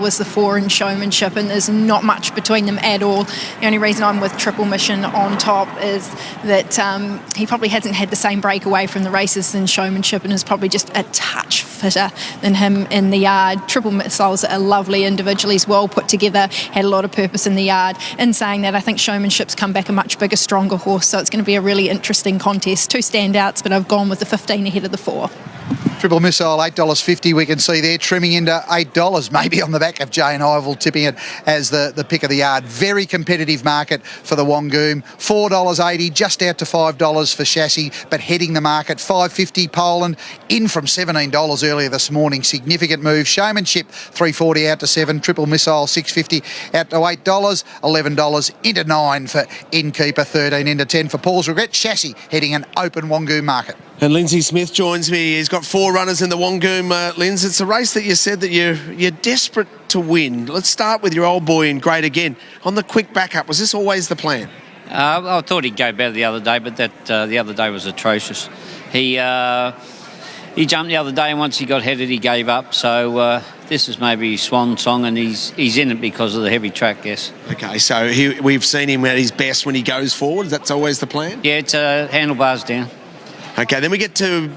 was the 4 in showmanship, and there's not much between them at all. The only reason I'm with Triple Mission on top is that he probably hasn't had the same breakaway from the races in showmanship and is probably just a touch fitter than him in the yard. Triple Missile's are lovely individually, he's well put together, had a lot of purpose in the yard. In saying that, I think showmanship's come back a much bigger, stronger horse, so it's going to be a really interesting contest. 2 standouts, but I've gone with the 15 ahead of the 4. Triple Missile, $8.50 we can see there, trimming into $8, maybe on the back of Jane Ivel, tipping it as the pick of the yard. Very competitive market for the Wangoom. $4.80, just out to $5 for Chassis, but heading the market. $5.50 Poland, in from $17 earlier this morning. Significant move. Showmanship, $3.40 out to $7. Triple Missile, $6.50 out to $8. $11 into $9 for Innkeeper, $13 into $10 for Paul's Regret. Chassis heading an open Wangoom market. And Lindsay Smith joins me. He's got 4 runners in the Wangoom, Linz. It's a race that you said that you're desperate to win. Let's start with your old boy in Great Again. On the quick backup, was this always the plan? I thought he'd go better the other day, but the other day was atrocious. He jumped the other day, and once he got headed, he gave up. So this is maybe his swan song, and he's in it because of the heavy track, yes. Okay, so we've seen him at his best when he goes forward. That's always the plan? Yeah, it's handlebars down. Okay, then we get to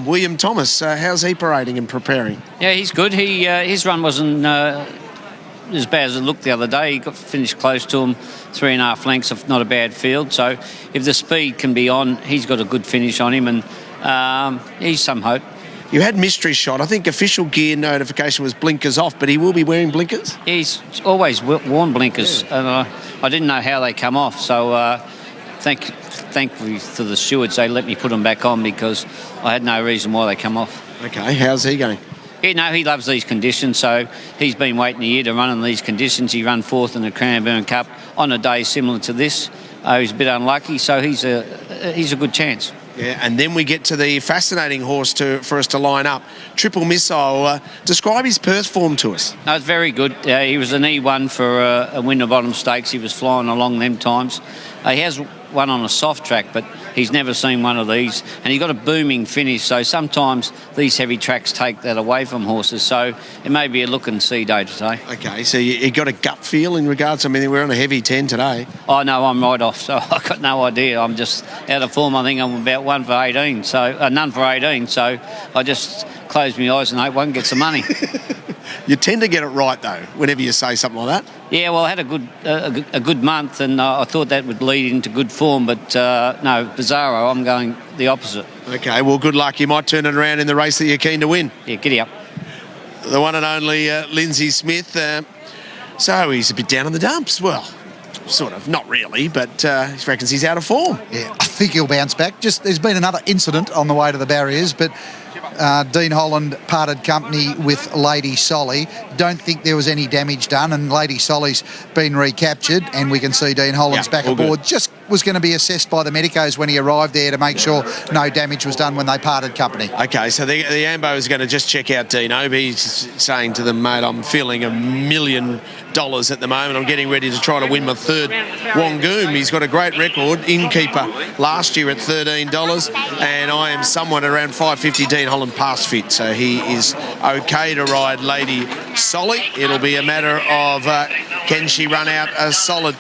William Thomas. How's he parading and preparing? Yeah, he's good. His run wasn't as bad as it looked the other day. He got finished close to him, 3.5 lengths of not a bad field. So if the speed can be on, he's got a good finish on him, and he's some hope. You had mystery shot. I think official gear notification was blinkers off, but he will be wearing blinkers? He's always worn blinkers, and I didn't know how they come off. So thankfully to the stewards, they let me put them back on because I had no reason why they come off. Okay, how's he going? Yeah, no, he loves these conditions, so he's been waiting a year to run in these conditions. He ran 4th in the Cranbourne Cup on a day similar to this. He's a bit unlucky, so he's a good chance. Yeah, and then we get to the fascinating horse for us to line up. Triple Missile. Describe his Perth form to us. No, it's very good. He was an E1 for a Winter Bottom Stakes. He was flying along them times. He has one on a soft track, but he's never seen one of these. And he got a booming finish, so sometimes these heavy tracks take that away from horses. So it may be a look and see day today. Okay, so you got a gut feel in regards to, I mean, we're on a heavy 10 today. Oh, no, I'm right off, so I've got no idea. I'm just out of form. I think I'm about 1 for 18, so none for 18. So I just close my eyes and hope one gets the money. You tend to get it right, though, whenever you say something like that. Yeah, well, I had a good month, and I thought that would lead into good form, but no, bizarro, I'm going the opposite. Okay, well, good luck. You might turn it around in the race that you're keen to win. Yeah, giddy up. The one and only Lindsay Smith. So he's a bit down in the dumps. Well, sort of, not really, but he reckons he's out of form. Yeah, I think he'll bounce back. Just there's been another incident on the way to the barriers, but Dean Holland parted company with Lady Solly. Don't think there was any damage done, and Lady Solly's been recaptured, and we can see Dean Holland's back aboard. Just was going to be assessed by the medicos when he arrived there to make sure no damage was done when they parted company. Okay, so the Ambo is going to just check out Dino. He's saying to them, mate, I'm feeling $1 million at the moment. I'm getting ready to try to win my 3rd Wangoom. He's got a great record. Innkeeper last year at $13, and I am somewhat around $5.50. Dean Holland pass fit, so he is okay to ride Lady Solly. It'll be a matter of can she run out a solid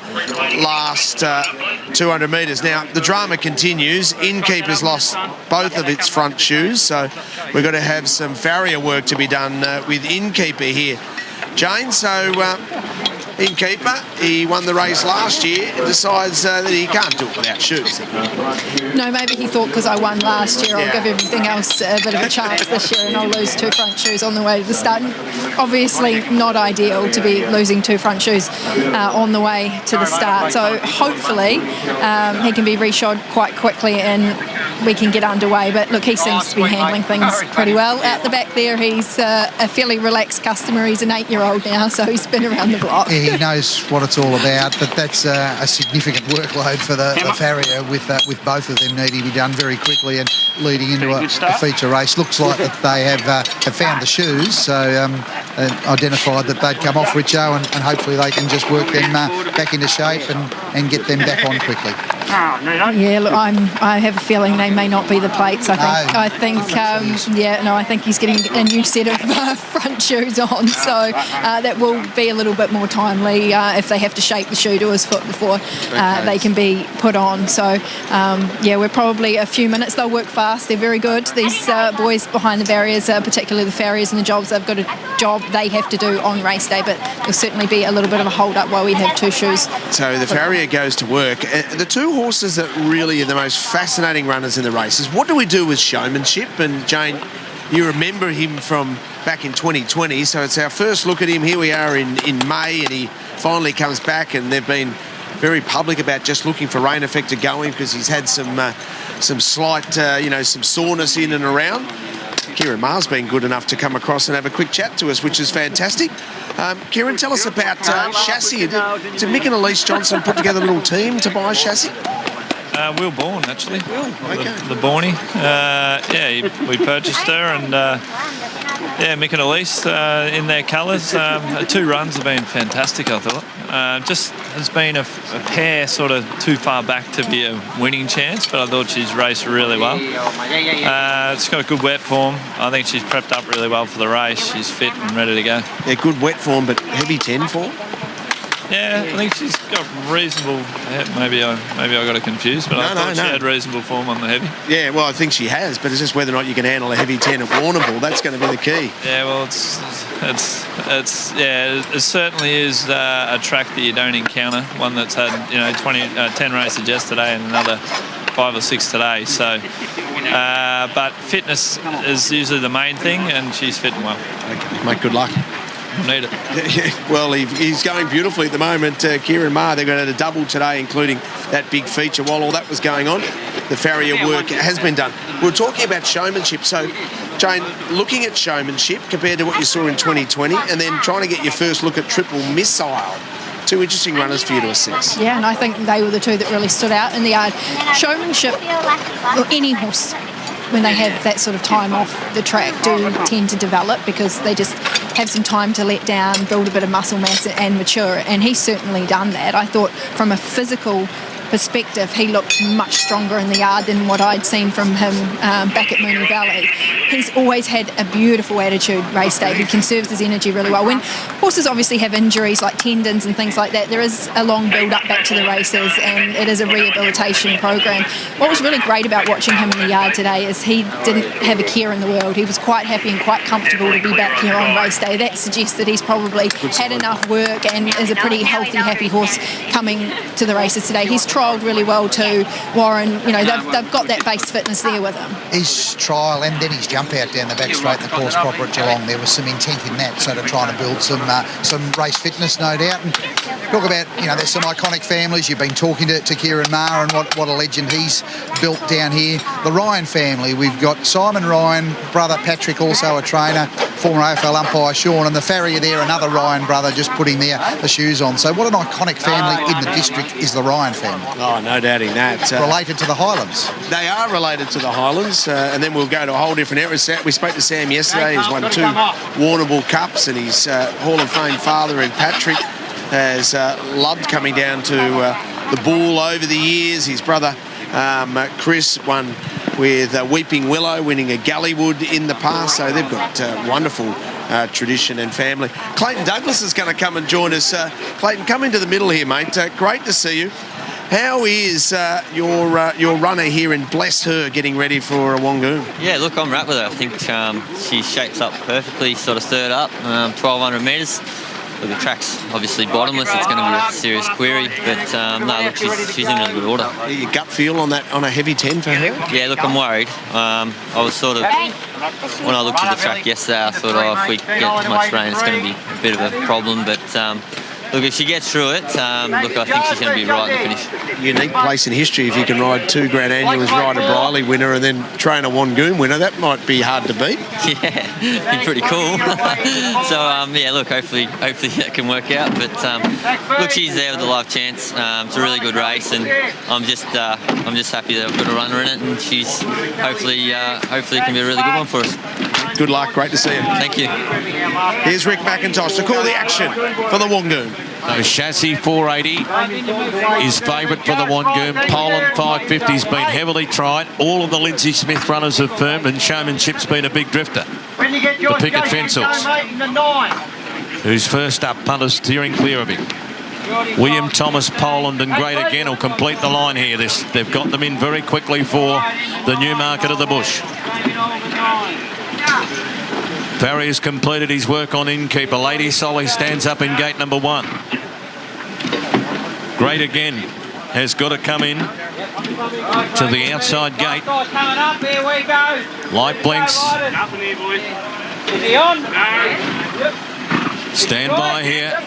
last 200 metres. Now, the drama continues. Innkeeper's lost both of its front shoes, so we've got to have some farrier work to be done with Innkeeper here. Jane, so Innkeeper, he won the race last year and decides that he can't do it without shoes. No, maybe he thought because I won last year, I'll give everything else a bit of a chance this year and I'll lose 2 front shoes on the way to the start. Obviously not ideal to be losing 2 front shoes on the way to the start. So hopefully he can be reshod quite quickly and we can get underway. But look, he seems to be handling things pretty well. Out the back there, he's a fairly relaxed customer. He's an 8-year-old now, so he's been around the block. Yeah, he knows what it's all about, but that's a significant workload for the farrier with both of them needing to be done very quickly and leading into a feature race. Looks like that they have found the shoes, so identified that they'd come off Richo, and hopefully they can just work them back into shape and get them back on quickly. Yeah, look, I have a feeling they may not be the plates. I think I think he's getting a new set of front shoes on, so that will be a little bit more timely if they have to shape the shoe to his foot before they can be put on. So we're probably a few minutes. They'll work fast. They're very good. These boys behind the barriers, particularly the farriers and the jobs, they've got a job they have to do on race day, but there'll certainly be a little bit of a hold up while we have two shoes. So the farrier goes to work. The two horses that really are the most fascinating runners in the races, what do we do with showmanship? And Jane, you remember him from back in 2020, so it's our first look at him. Here we are in May, and he finally comes back, and they've been very public about just looking for rain affected going because he's had some slight, some soreness in and around. Kieran Maher's been good enough to come across and have a quick chat to us, which is fantastic. Kieran, tell us about chassis. Did Mick and Elise Johnson put together a little team to buy a chassis? Will Bourne, actually. Okay. The Bornie. We purchased her, and Mick and Elise in their colours. 2 runs have been fantastic, I thought. Just has been a pair sort of too far back to be a winning chance, but I thought she's raced really well. It's got a good wet form. I think she's prepped up really well for the race. She's fit and ready to go. Yeah, good wet form, but heavy 10 form. Yeah, I think she's got reasonable. Maybe I got her confused, but I thought she had reasonable form on the heavy. Yeah, well, I think she has, but it's just whether or not you can handle a heavy 10 at Warrnambool. That's going to be the key. Yeah, well, it certainly is a track that you don't encounter. One that's had 10 races yesterday and another 5 or 6 today. So, but fitness is usually the main thing, and she's fitting well. Okay, mate, good luck. Need it. Well, he's going beautifully at the moment. Kieran Maher, they're going to have a double today, including that big feature. While all that was going on, the farrier work has been done. We're talking about showmanship. So, Jane, looking at showmanship compared to what you saw in 2020, and then trying to get your first look at Triple Missile. 2 interesting runners for you to assess. Yeah, and I think they were the 2 that really stood out in the yard. Showmanship, or any horse, when they have that sort of time off the track, do tend to develop because they just have some time to let down, build a bit of muscle mass and mature, and he's certainly done that. I thought from a physical perspective he looked much stronger in the yard than what I'd seen from him back at Moonee Valley. He's always had a beautiful attitude race day. He conserves his energy really well. When horses obviously have injuries like tendons and things like that, there is a long build up back to the races, and it is a rehabilitation program. What was really great about watching him in the yard today is he didn't have a care in the world. He was quite happy and quite comfortable to be back here on race day. That suggests that he's probably had enough work and is a pretty healthy, happy horse coming to the races today. He's trialled really well too, Warren. They've got that base fitness there with him. His trial and then his jump out down the back straight in the course proper at Geelong, there was some intent in that, so to try to build some race fitness, no doubt. And talk about, there's some iconic families. You've been talking to Kieran Maher and what a legend he's built down here. The Ryan family, we've got Simon Ryan, brother Patrick, also a trainer, former AFL umpire Sean, and the farrier there, another Ryan brother, just putting the shoes on. So what an iconic family in the district is the Ryan family. Oh, no doubting that. Related to the Highlands. They are related to the Highlands, and then we'll go to a whole different area. We spoke to Sam yesterday. He's won 2 Warrnambool Cups, and his Hall of Fame father and Patrick has loved coming down to the Bull over the years. His brother Chris won with Weeping Willow, winning a Gallywood in the past, so they've got wonderful tradition and family. Clayton Douglas is going to come and join us. Clayton, come into the middle here, mate. Great to see you. How is your runner here, and bless her, getting ready for a Wangoom? Yeah, look, I'm right with her. I think she shapes up perfectly, sort of third up, 1,200 metres. Look, the track's obviously bottomless. It's going to be a serious query, but no, look, she's in really good order. Your gut feel on a heavy 10 for her? Yeah, look, I'm worried. I was sort of, when I looked at the track yesterday, I thought, if we get much rain, it's going to be a bit of a problem, but look, if she gets through it, look, I think she's going to be right in the finish. Unique place in history if you can ride 2 Grand Annuals, ride a Briley winner, and then train a Wangoom winner. That might be hard to beat. Yeah, be pretty cool. So, yeah, look, hopefully that can work out. But look, she's there with a live chance. It's a really good race, and I'm just happy that I've got a runner in it, and she's hopefully it can be a really good one for us. Good luck. Great to see you. Thank you. Here's Rick McIntosh to call the action for the Wangoom. So Chassis 480 is favourite for the Wangoom. Poland 550 has been heavily tried. All of the Lindsay Smith runners have firmed, and Showmanship's been a big drifter. The picket Fensels, who's first up, punter steering clear of him. William Thomas, Poland and Great Again will complete the line here. They've got them in very quickly for the new market of the bush. Barry has completed his work on Innkeeper. Lady Solly stands up in gate number 1. Great Again has got to come in to the outside gate. Light blinks. Stand by here.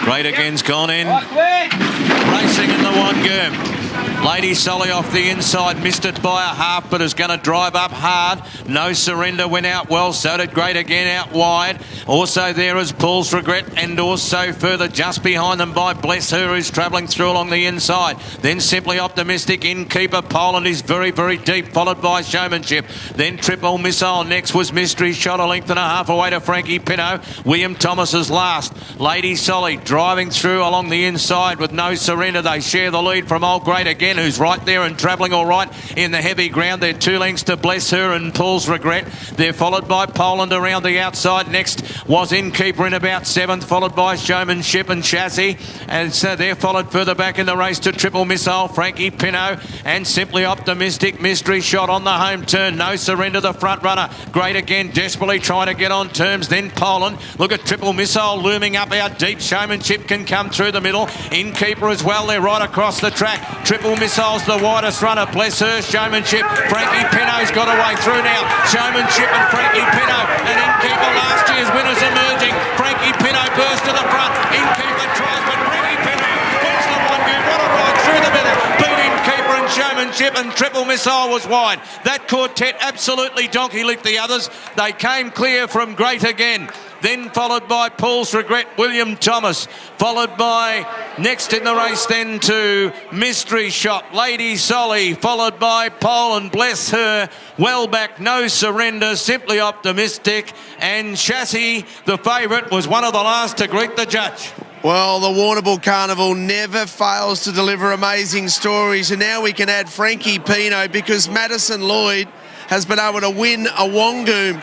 Great Again's gone in. Racing in the Wangoom. Lady Solly off the inside, missed it by a half, but is going to drive up hard. No Surrender went out well, so did Great Again out wide. Also there is Paul's Regret, and also further just behind them by Bless Her, who's travelling through along the inside. Then Simply Optimistic, Innkeeper. Poland is very, very deep, followed by Showmanship. Then Triple Missile. Next was Mystery Shot, a length and a half away to Frankie Pinto. William Thomas is last. Lady Solly driving through along the inside with No Surrender. They share the lead from old Great Again, who's right there and travelling all right in the heavy ground. They're 2 lengths to Bless Her and Paul's Regret. They're followed by Poland around the outside. Next was Innkeeper in about 7th, followed by Showmanship and Chassis. And so they're followed further back in the race to Triple Missile, Frankie Pinto and Simply Optimistic. Mystery Shot on the home turn. No Surrender, the front runner. Great Again desperately trying to get on terms. Then Poland. Look at Triple Missile looming up out deep. Showmanship can come through the middle. Innkeeper as well. They're right across the track. Triple Missile's the widest runner. Bless Her, Showmanship. Frankie Pinto's got a way through now. Showmanship and Frankie Pinto. And Innkeeper, last year's winners emerging. Frankie Pinto burst to the front. Innkeeper tries, but Frankie Pinto wins the Wangoom. What a ride through the middle. Beat Innkeeper and Showmanship, and Triple Missile was wide. That quartet absolutely donkey licked the others. They came clear from Great Again. Then followed by Paul's Regret, William Thomas. Followed by, next in the race then to Mystery Shot, Lady Solly. Followed by Poland, Bless Her. Well back, No Surrender, Simply Optimistic. And Chassis, the favourite, was one of the last to greet the judge. Well, the Warrnambool Carnival never fails to deliver amazing stories. And now we can add Frankie Pino, because Madison Lloyd has been able to win a Wangoom.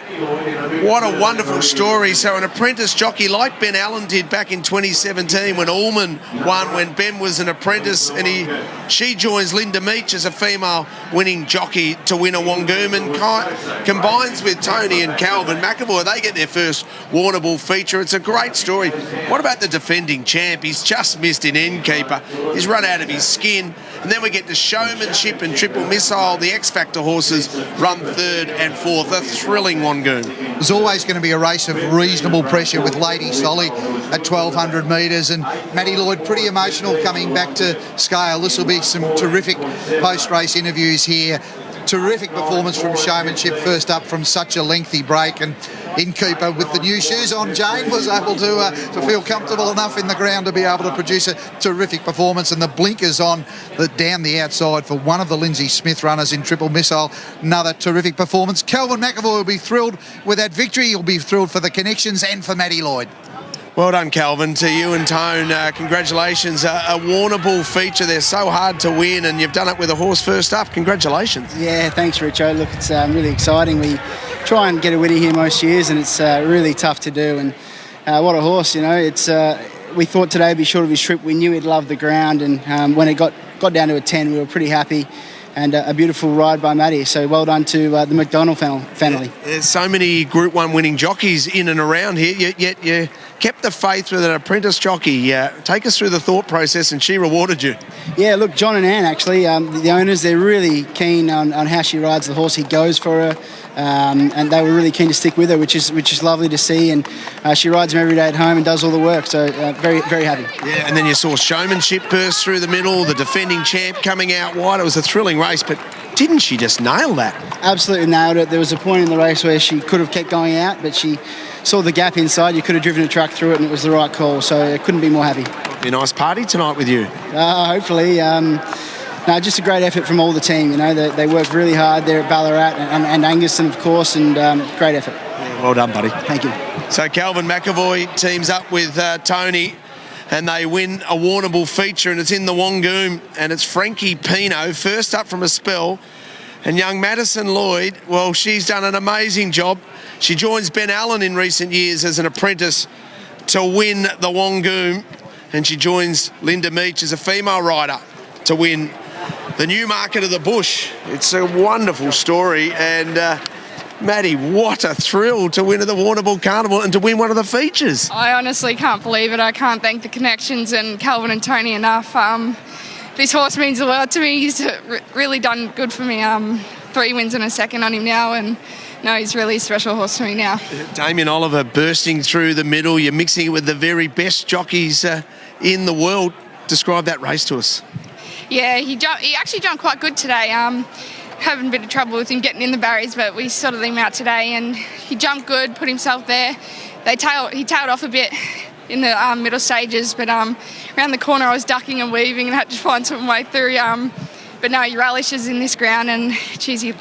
What a wonderful story. So an apprentice jockey like Ben Allen did back in 2017 when Allman won, when Ben was an apprentice, and she joins Linda Meach as a female winning jockey to win a Wangoom, and combines with Tony and Calvin McAvoy. They get their first Warrnambool feature. It's a great story. What about the defending champ? He's just missed in Innkeeper. He's run out of his skin. And then we get the Showmanship and Triple Missile. The X Factor horses run 3rd and 4th. A thrilling Wangoom. There's always going to be a race of reasonable pressure with Lady Solly at 1,200 metres, and Matty Lloyd pretty emotional coming back to scale. This will be some terrific post-race interviews here. Terrific performance from Showmanship, first up from such a lengthy break, and Innkeeper with the new shoes on, Jane, was able to feel comfortable enough in the ground to be able to produce a terrific performance, and the blinkers on down the outside for one of the Lindsay Smith runners in Triple Missile. Another terrific performance. Calvin McAvoy will be thrilled with that victory. He'll be thrilled for the connections and for Matty Lloyd. Well done, Calvin, to you and Tone. Congratulations. A Warrnambool feature. They're so hard to win, and you've done it with a horse first up. Congratulations. Yeah, thanks, Richo. Look, it's really exciting. We try and get a winner here most years, and it's really tough to do. And what a horse, you know. It's we thought today would be short of his trip. We knew he'd love the ground, and when it got down to a 10, we were pretty happy. And a beautiful ride by Matty. So well done to the McDonald family. There's so many Group 1 winning jockeys in and around here, yet you kept the faith with an apprentice jockey. Take us through the thought process, and she rewarded you. Yeah, look, John and Anne, actually, the owners, they're really keen on how she rides the horse. He goes for her, and they were really keen to stick with her, which is lovely to see. And she rides him every day at home and does all the work, so very, very happy. Yeah, and then you saw Showmanship burst through the middle, the defending champ coming out wide. It was a thrilling race, but didn't she just nail that? Absolutely nailed it. There was a point in the race where she could have kept going out, but she saw the gap inside. You could have driven a truck through it, and it was the right call, so I couldn't be more happy. Be a nice party tonight with you. Hopefully. No, just a great effort from all the team. You know, they worked really hard there at Ballarat, and Angus, of course, and great effort. Yeah, Well done, buddy. Thank you. So Calvin McAvoy teams up with Tony, and they win a Warrnambool feature, and it's in the Wangoom, and it's Frankie Pino first up from a spell. And young Madison Lloyd, well, she's done an amazing job. She joins Ben Allen in recent years as an apprentice to win the Wangoom, and she joins Linda Meach as a female rider to win the new market of the bush. It's a wonderful story, and Maddie, what a thrill to win at the Warrnambool Carnival and to win one of the features. I honestly can't believe it. I can't thank the connections and Calvin and Tony enough. This horse means the world to me. He's really done good for me. 3 wins and a second on him now, and no, he's really a special horse to me now. Damien Oliver bursting through the middle. You're mixing it with the very best jockeys in the world. Describe that race to us. Yeah, he actually jumped quite good today. Having a bit of trouble with him getting in the barriers, but we sorted him out today, and he jumped good, put himself there. He tailed off a bit in the middle stages, but around the corner I was ducking and weaving and had to find some way through. But no, he relishes in this ground, and geez, he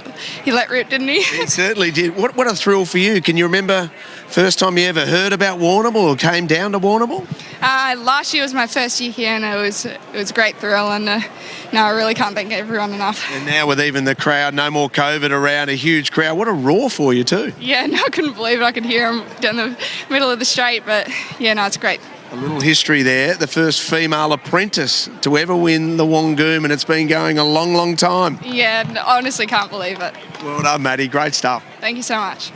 let rip, didn't he? He certainly did. What a thrill for you. Can you remember first time you ever heard about Warrnambool or came down to Warrnambool? Last year was my first year here, and it was a great thrill, and no, I really can't thank everyone enough. And now with even the crowd, no more COVID around, a huge crowd. What a roar for you too. Yeah, no, I couldn't believe it. I could hear him down the middle of the straight, but yeah, no, it's great. A little history there. The first female apprentice to ever win the Wangoom, and it's been going a long, long time. Yeah, honestly can't believe it. Well done, Maddie. Great stuff. Thank you so much.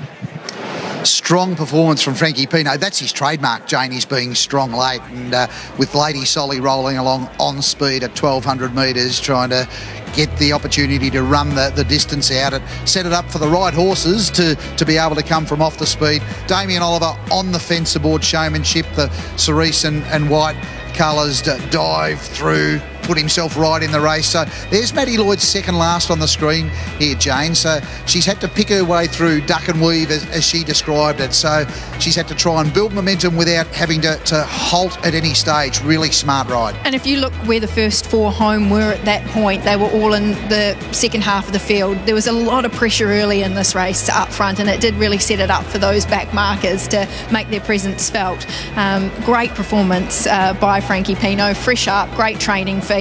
Strong performance from Frankie Pino. That's his trademark, Jane, is being strong late, and with Lady Solly rolling along on speed at 1,200 metres, trying to get the opportunity to run the distance out. It set it up for the right horses to be able to come from off the speed. Damien Oliver on the fence aboard Showmanship, the cerise and white colours, dive through, put himself right in the race. So there's Maddie Lloyd's second last on the screen here, Jane. So she's had to pick her way through, duck and weave as she described it. So she's had to try and build momentum without having to halt at any stage. Really smart ride. And if you look where the first 4 home were at that point, they were all in the second half of the field. There was a lot of pressure early in this race up front, and it did really set it up for those back markers to make their presence felt. Great performance by Frankie Pino, fresh up, great training feet.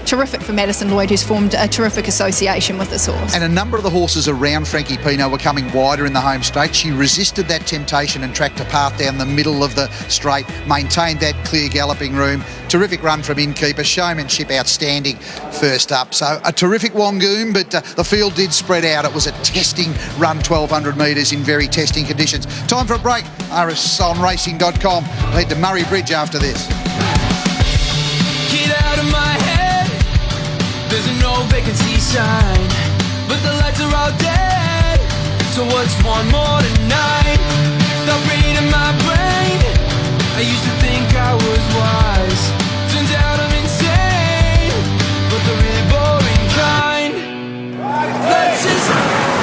Terrific for Madison Lloyd, who's formed a terrific association with this horse. And a number of the horses around Frankie Pino were coming wider in the home straight. She resisted that temptation and tracked a path down the middle of the straight, maintained that clear galloping room. Terrific run from Innkeeper. Showmanship outstanding first up. So a terrific Wangoom, but the field did spread out. It was a testing run, 1,200 metres in very testing conditions. Time for a break. RSOnRacing.com. Head to Murray Bridge after this. Get out of my head. There's no vacancy sign, but the lights are all dead. So what's one more tonight? Stop reading my brain. I used to think I was